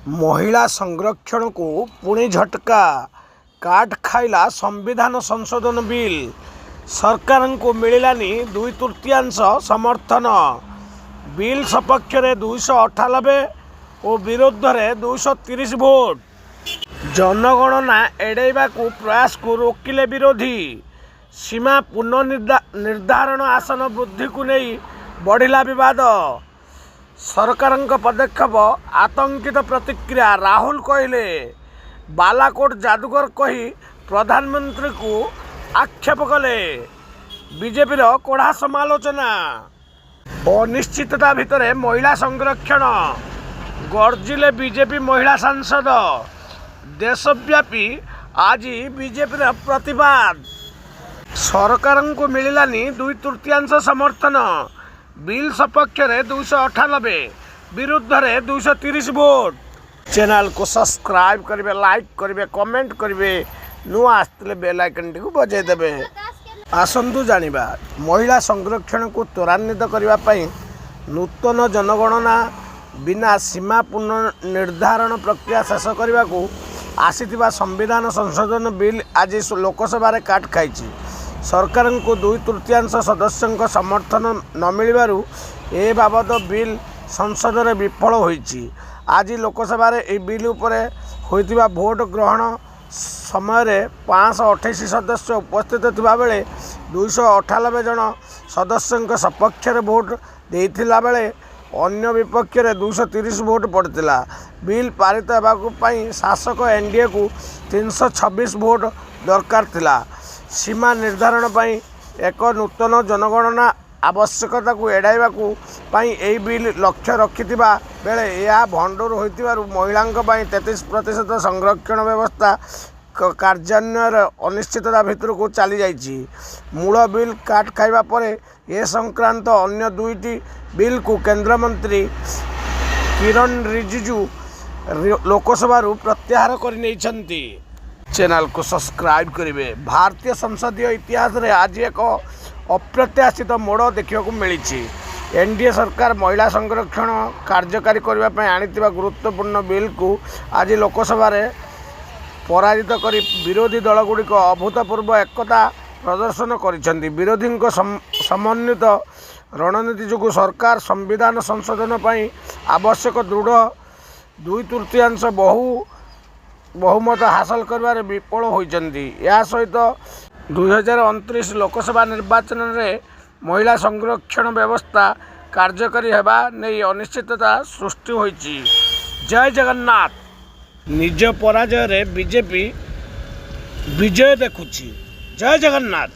महिला संरक्षण को पुणी झटका काट खाइला संविधान संशोधन बिल सरकार को मिलानी 2/3 समर्थन बिल सपक्ष 298 और विरोध में 230 भोट जनगणना एड़ाइबा प्रयास को रोकिले विरोधी सीमा पुनर्निर्धारण आसन वृद्धि को नहीं बढ़िला विवाद सरकार पदक्षेप आतंकित प्रतिक्रिया राहुल कहले बालाकोट जादूगर कही प्रधानमंत्री को आक्षेप कले बीजेपी कड़ा समालोचना अनिश्चितता भितर महिला संरक्षण गर्जिले बीजेपी महिला सांसद देशव्यापी आज बीजेपी प्रतिवाद सरकार को मिलानी 2/3 समर्थन बिल सपक्ष 298 विरुद्ध 230 भोट चैनल को सब्सक्राइब करेंगे लाइक करेंगे कमेंट करेंगे नुआ आसते बेल आइकन टी बजाई देवे आसतु जानिबा महिला संरक्षण को त्वरान्वित करने नूतन जनगणना बिना सीमा पुनर्निर्धारण प्रक्रिया शेष करने को आसीथिबा संविधान संशोधन बिल आज लोकसभा काट खाई सरकार को 2/3 सदस्यों समर्थन न मिलू ए बाबद बिल संसद में विफल होईची। आज लोकसभा ए बिल उपरे होइतिबा भोट ग्रहण समय 528 सदस्य उपस्थित थिबा बेले 298 जन सदस्यों सपक्ष भोट देइथिला बेले अन्य विपक्ष 230 भोट पड़ता बिल पारित होगापी शासक एनडीए को 326 भोट दरकार थिला सीमा निर्धारण पर एक नूतन जनगणना आवश्यकता को एड़ाइबा यही बिल लक्ष्य रखिथिबा बेले यह भंडूर होइतिबारु महिलांक 33% संरक्षण व्यवस्था कार्यान्वयर अनिश्चितता भितर को चली जाइछि। मूल बिल काट खाइबा परे ए संक्रांत अन्य दुईटी बिल को केंद्र मंत्री किरण रिजिजू लोकसभा प्रत्याहार कर नहीं। चैनल को सब्सक्राइब करेंगे। भारतीय संसदीय इतिहास रे आज एक अप्रत्याशित मोड़ देखा मिली एनडीए सरकार महिला संरक्षण कार्यकारी करने आनीथिबा गुरुत्वपूर्ण बिल को आज लोकसभा रे पराजित कर विरोधी दलगुड़िक अभूतपूर्व एकता प्रदर्शन करिसेंती। विरोधी समन्वित रणनीति जो सरकार संविधान संशोधन पर आवश्यक दृढ़ 2/3 बहुमत हासिल कर विफल होइचंती। या सहित 2029 लोकसभा निर्वाचन में महिला संरक्षण व्यवस्था कार्यकारी हेबा नहीं अनिश्चितता सृष्टि होइची। जय जगन्नाथ। निज पराजय रे बीजेपी विजय देखुची। जय जगन्नाथ।